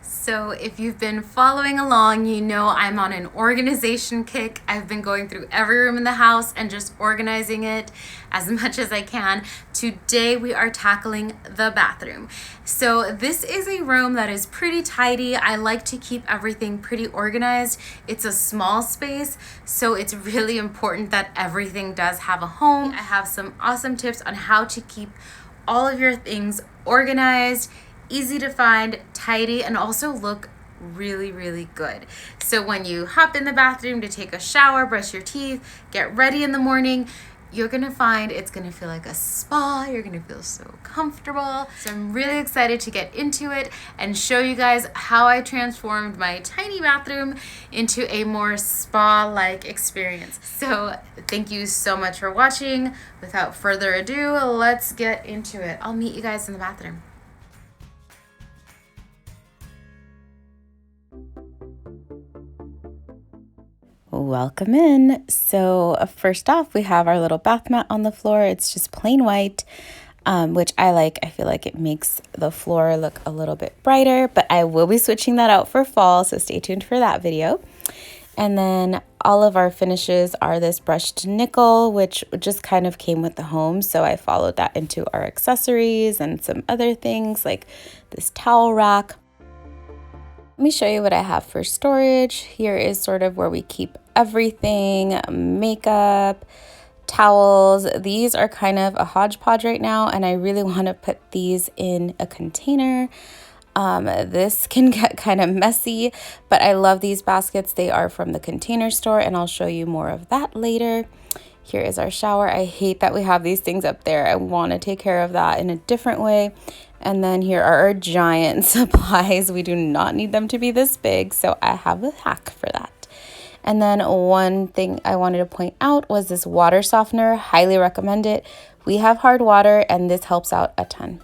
So if you've been following along, you know I'm on an organization kick. I've been going through every room in the house and just organizing it as much as I can. Today we are tackling the bathroom. So this is a room that is pretty tidy. I like to keep everything pretty organized. It's a small space, so it's really important that everything does have a home. I have some awesome tips on how to keep all of your things organized, easy to find, tidy, and also look really, really good. So when you hop in the bathroom to take a shower, brush your teeth, get ready in the morning, you're gonna find it's gonna feel like a spa. You're gonna feel so comfortable. So I'm really excited to get into it and show you guys how I transformed my tiny bathroom into a more spa-like experience. So thank you so much for watching. Without further ado, let's get into it. I'll meet you guys in the bathroom. Welcome in. So first off, we have our little bath mat on the floor. It's just plain white, which I like. I feel like it makes the floor look a little bit brighter, but I will be switching that out for fall, so stay tuned for that video. And then all of our finishes are this brushed nickel, which just kind of came with the home. So I followed that into our accessories and some other things like this towel rack. Let me show you what I have for storage. Here is sort of where we keep everything, makeup, towels. These are kind of a hodgepodge right now, and I really want to put these in a container. This can get kind of messy, but I love these baskets. They are from the Container Store, and I'll show you more of that later. Here is our shower. I hate that we have these things up there. I want to take care of that in a different way. And then here are our giant supplies. We do not need them to be this big, so I have a hack for that. And then one thing I wanted to point out was this water softener. Highly recommend it. We have hard water, and this helps out a ton.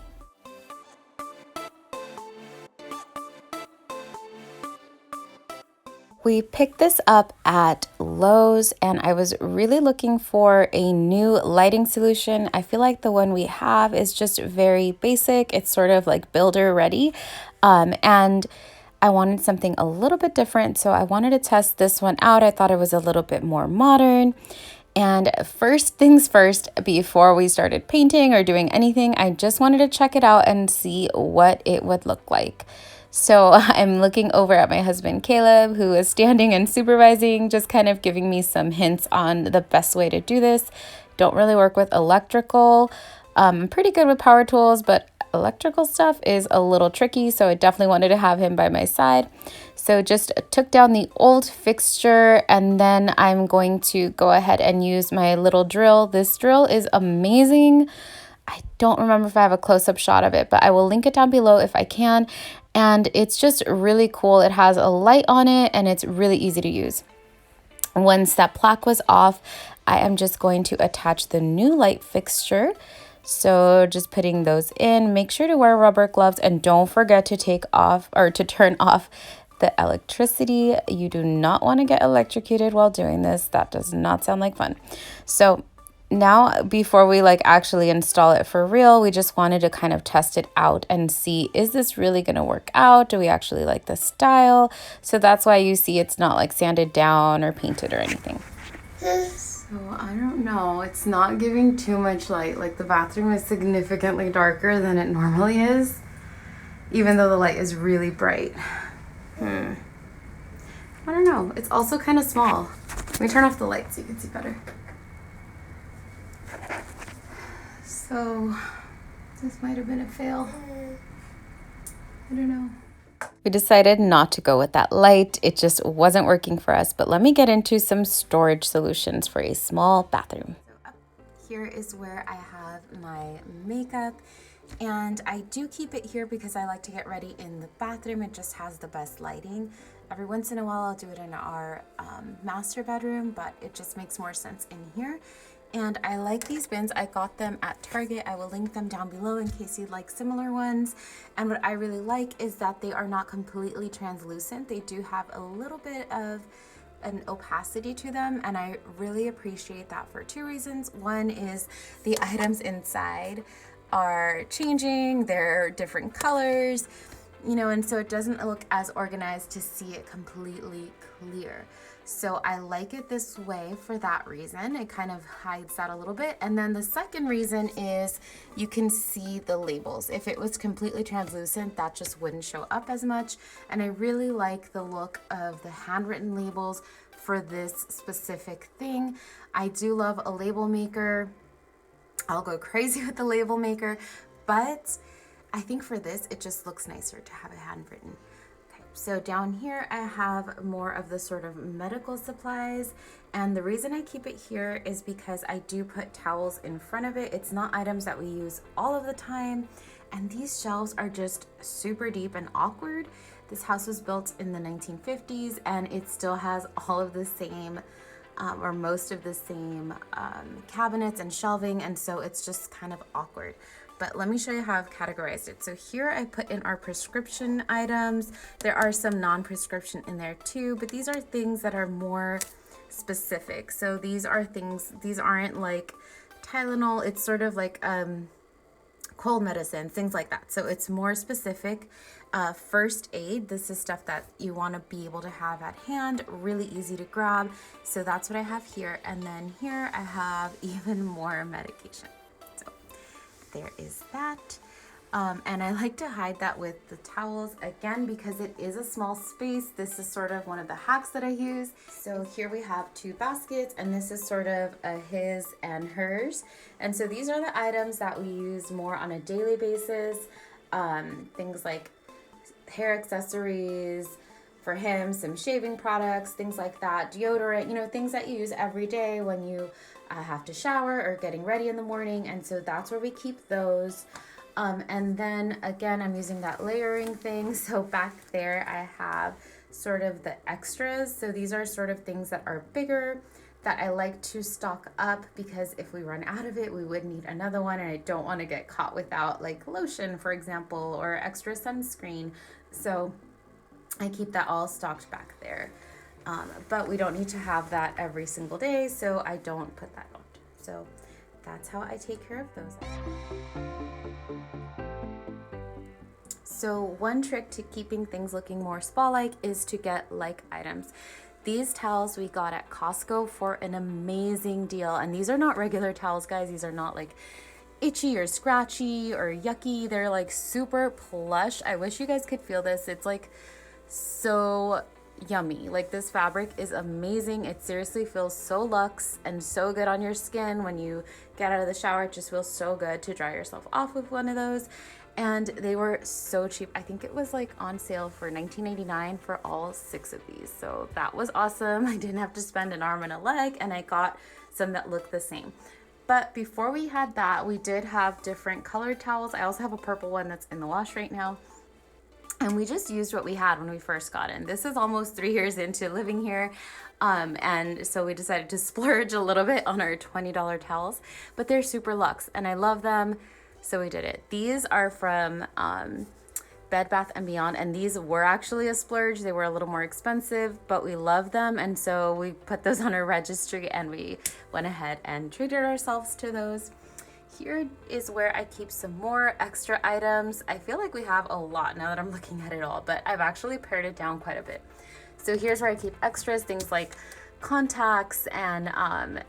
We picked this up at Lowe's, and I was really looking for a new lighting solution. I feel like the one we have is just very basic. It's sort of like builder ready, and I wanted something a little bit different, so I wanted to test this one out. I thought it was a little bit more modern. And first things first, before we started painting or doing anything, I just wanted to check it out and see what it would look like. So I'm looking over at my husband, Caleb, who is standing and supervising, just kind of giving me some hints on the best way to do this. Don't really work with electrical. I'm pretty good with power tools, but electrical stuff is a little tricky, so I definitely wanted to have him by my side. So just took down the old fixture, and then I'm going to go ahead and use my little drill. This drill is amazing. I don't remember if I have a close-up shot of it, but I will link it down below if I can. And it's just really cool. It has a light on it, and it's really easy to use. Once that plaque was off, I am just going to attach the new light fixture. So just putting those in. Make sure to wear rubber gloves, and don't forget to take off or to turn off the electricity. You do not want to get electrocuted while doing this. That does not sound like fun. So now, before we actually install it for real, we just wanted to kind of test it out and see, is this really going to work out? Do we actually like the style? So that's why you see it's not sanded down or painted or anything. So I don't know, it's not giving too much light. The bathroom is significantly darker than it normally is, even though the light is really bright. I don't know, it's also kind of small. Let me turn off the light so you can see better. So this might have been a fail. I don't know. We decided not to go with that light. It just wasn't working for us. But let me get into some storage solutions for a small bathroom. So up here is where I have my makeup. And I do keep it here because I like to get ready in the bathroom. It just has the best lighting. Every once in a while I'll do it in our master bedroom, but it just makes more sense in here. And I like these bins. I got them at Target. I will link them down below in case you'd like similar ones. And what I really like is that they are not completely translucent. They do have a little bit of an opacity to them, and I really appreciate that for two reasons. One is the items inside are changing. They're different colors. you know, and so it doesn't look as organized to see it completely clear. So I like it this way for that reason. It kind of hides that a little bit. And then the second reason is you can see the labels. If it was completely translucent, that just wouldn't show up as much. And I really like the look of the handwritten labels for this specific thing. I do love a label maker. I'll go crazy with the label maker, but I think for this, it just looks nicer to have it handwritten. Okay, so down here, I have more of the sort of medical supplies. And the reason I keep it here is because I do put towels in front of it. It's not items that we use all of the time. And these shelves are just super deep and awkward. This house was built in the 1950s and it still has all of the same or most of the same cabinets and shelving, and so it's just kind of awkward. But let me show you how I've categorized it. So here I put in our prescription items. There are some non-prescription in there too, but these are things that are more specific. So these are things, these aren't like Tylenol, it's sort of like cold medicine, things like that. So it's more specific. First aid, this is stuff that you want to be able to have at hand, really easy to grab. So that's what I have here. And then here I have even more medication. So there is that. And I like to hide that with the towels again, because it is a small space. This is sort of one of the hacks that I use. So here we have two baskets, and this is sort of a his and hers. And so these are the items that we use more on a daily basis. Things like hair accessories, for him, some shaving products, things like that, deodorant, you know, things that you use every day when you have to shower or getting ready in the morning. And so that's where we keep those. And then again, I'm using that layering thing. So back there, I have sort of the extras. So these are sort of things that are bigger that I like to stock up, because if we run out of it, we would need another one. And I don't want to get caught without like lotion, for example, or extra sunscreen. So I keep that all stocked back there. But we don't need to have that every single day, so I don't put that on. So that's how I take care of those. So one trick to keeping things looking more spa-like is to get like items. These towels we got at Costco for an amazing deal. And these are not regular towels, guys. These are not like itchy or scratchy or yucky. They're like super plush. I wish you guys could feel this. It's like so yummy. Like, this fabric is amazing. It seriously feels so luxe and so good on your skin. When you get out of the shower, it just feels so good to dry yourself off with one of those. And they were so cheap. I think it was like on sale for $19.99 for all 6 of these. So that was awesome. I didn't have to spend an arm and a leg, and I got some that look the same. But before we had that, we did have different colored towels. I also have a purple one that's in the wash right now. And we just used what we had when we first got in. This is almost 3 years into living here. And so we decided to splurge a little bit on our $20 towels, but they're super luxe and I love them. So we did it. These are from Bed Bath & Beyond, and these were actually a splurge. They were a little more expensive, but we love them. And so we put those on our registry and we went ahead and treated ourselves to those. Here is where I keep some more extra items. I feel like we have a lot now that I'm looking at it all, but I've actually pared it down quite a bit. So here's where I keep extras, things like contacts and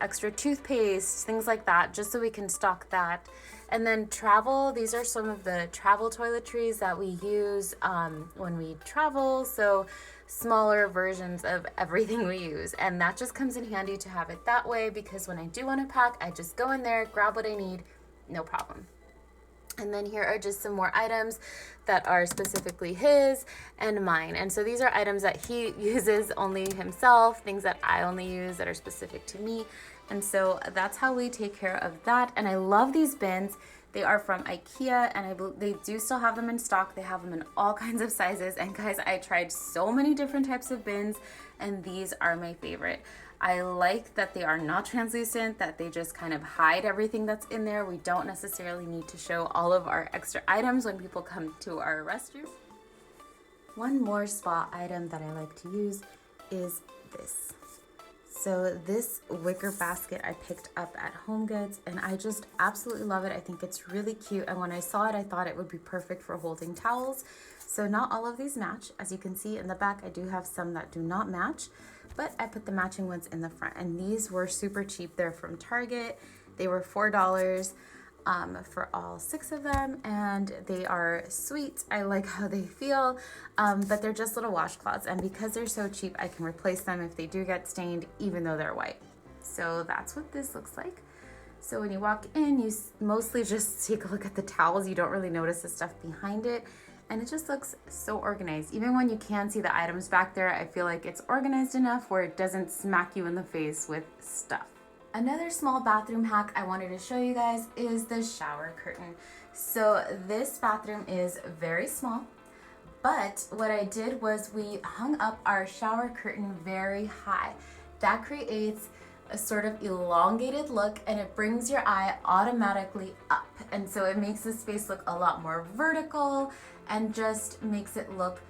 extra toothpaste, things like that, just so we can stock that. And then travel, these are some of the travel toiletries that we use when we travel. So smaller versions of everything we use. And that just comes in handy to have it that way, because when I do want to pack, I just go in there, grab what I need, no problem. And then here are just some more items that are specifically his and mine. And so these are items that he uses only himself, things that I only use that are specific to me. And so that's how we take care of that. And I love these bins. They are from IKEA, and they do still have them in stock. They have them in all kinds of sizes. And guys, I tried so many different types of bins, and these are my favorite. I like that they are not translucent, that they just kind of hide everything that's in there. We don't necessarily need to show all of our extra items when people come to our restroom. One more spa item that I like to use is this. So this wicker basket I picked up at HomeGoods, and I just absolutely love it. I think it's really cute, and when I saw it, I thought it would be perfect for holding towels. So not all of these match. As you can see in the back, I do have some that do not match, but I put the matching ones in the front, and these were super cheap. They're from Target. They were $4 for all 6 of them, and they are sweet. I like how they feel, but they're just little washcloths, and because they're so cheap, I can replace them if they do get stained, even though they're white. So that's what this looks like. So when you walk in, you mostly just take a look at the towels. You don't really notice the stuff behind it, and it just looks so organized. Even when you can see the items back there, I feel like it's organized enough where it doesn't smack you in the face with stuff. Another small bathroom hack I wanted to show you guys is the shower curtain. So this bathroom is very small, but what I did was we hung up our shower curtain very high. That creates a sort of elongated look, and it brings your eye automatically up. And so it makes the space look a lot more vertical and just makes it look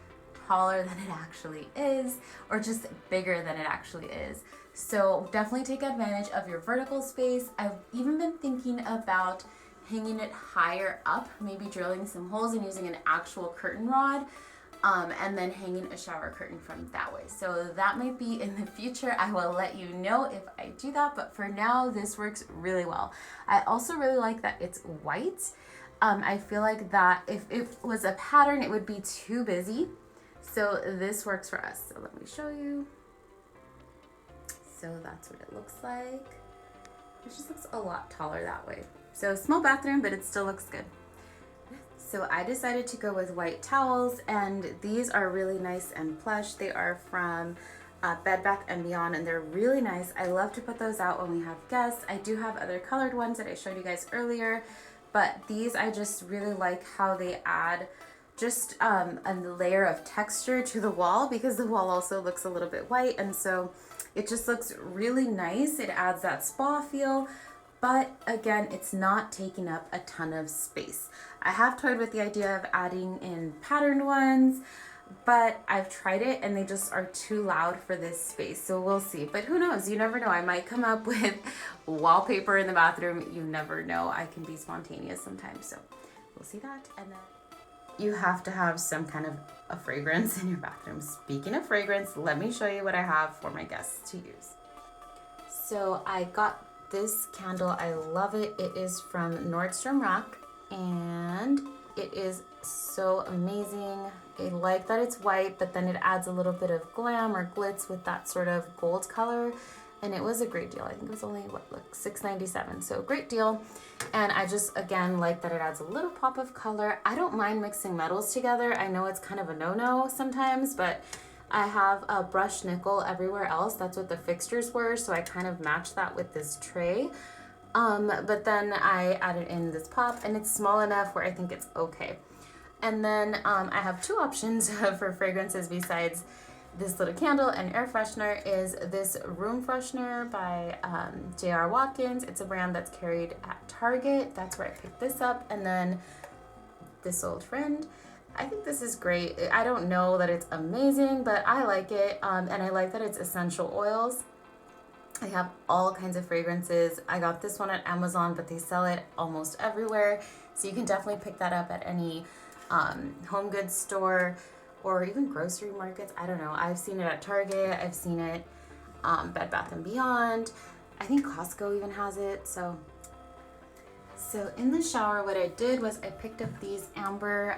taller than it actually is, or just bigger than it actually is. So definitely take advantage of your vertical space. I've even been thinking about hanging it higher up, maybe drilling some holes and using an actual curtain rod, and then hanging a shower curtain from that way. So that might be in the future. I will let you know if I do that, but for now, this works really well. I also really like that it's white. I feel like that if it was a pattern, it would be too busy. So this works for us. So let me show you. So that's what it looks like. It just looks a lot taller that way. So small bathroom, but it still looks good. So I decided to go with white towels, and these are really nice and plush. They are from Bed Bath & Beyond, and they're really nice. I love to put those out when we have guests. I do have other colored ones that I showed you guys earlier, but these I just really like how they add just a layer of texture to the wall, because the wall also looks a little bit white, and so it just looks really nice. It adds that spa feel, but again, it's not taking up a ton of space. I have toyed with the idea of adding in patterned ones, but I've tried it and they just are too loud for this space, so we'll see. But who knows, you never know. I might come up with wallpaper in the bathroom. You never know. I can be spontaneous sometimes, so we'll see that. And then you have to have some kind of a fragrance in your bathroom. Speaking of fragrance, let me show you what I have for my guests to use. So I got this candle. I love it. It is from Nordstrom Rack, and it is so amazing. I like that it's white, but then it adds a little bit of glam or glitz with that sort of gold color. And it was a great deal. I think it was only, $6.97. So great deal. And I just, again, like that it adds a little pop of color. I don't mind mixing metals together. I know it's kind of a no-no sometimes, but I have a brushed nickel everywhere else. That's what the fixtures were. So I kind of matched that with this tray. But then I added in this pop, and it's small enough where I think it's okay. And then I have 2 options for fragrances besides this little candle and air freshener. Is this room freshener by J.R. Watkins. It's a brand that's carried at Target. That's where I picked this up. And then this old friend. I think this is great. I don't know that it's amazing, but I like it. And I like that it's essential oils. They have all kinds of fragrances. I got this one at Amazon, but they sell it almost everywhere. So you can definitely pick that up at any home goods store, or even grocery markets. I don't know. I've seen it at Target. I've seen it Bed Bath & Beyond. I think Costco even has it. So in the shower, what I did was I picked up these amber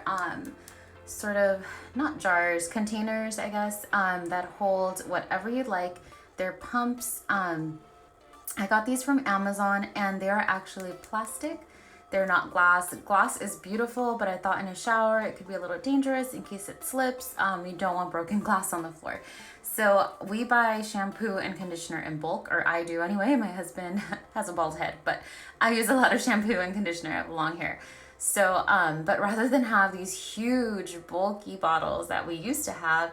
sort of, not jars, containers, I guess, that hold whatever you'd like. They're pumps. I got these from Amazon, and they are actually plastic. They're not glass. Glass is beautiful, but I thought in a shower it could be a little dangerous in case it slips. You don't want broken glass on the floor. So we buy shampoo and conditioner in bulk, or I do anyway. My husband has a bald head, but I use a lot of shampoo and conditioner. I have long hair. So, but rather than have these huge bulky bottles that we used to have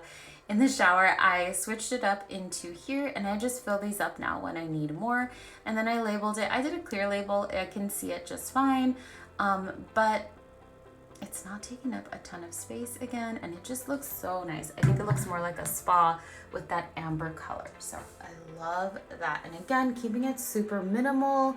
in the shower, I switched it up into here, and I just fill these up now when I need more. And then I labeled it. I did a clear label. I can see it just fine. But It's not taking up a ton of space again, and it just looks so nice. I think it looks more like a spa with that amber color. So I love that. And again, keeping it super minimal,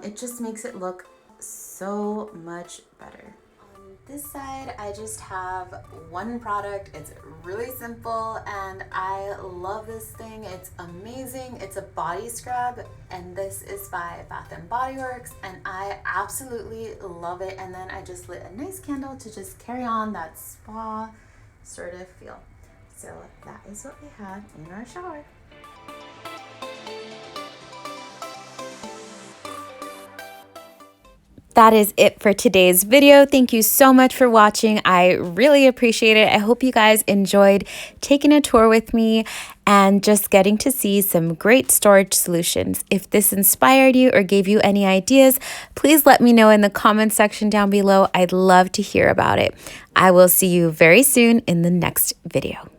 it just makes it look so much better. On this side, I just have one product. It's really simple and I love this thing. It's amazing. It's a body scrub, and this is by Bath and Body Works, and I absolutely love it. And then I just lit a nice candle to just carry on that spa sort of feel. So that is what we had in our shower. That is it for today's video. Thank you so much for watching. I really appreciate it. I hope you guys enjoyed taking a tour with me and just getting to see some great storage solutions. If this inspired you or gave you any ideas, please let me know in the comments section down below. I'd love to hear about it. I will see you very soon in the next video.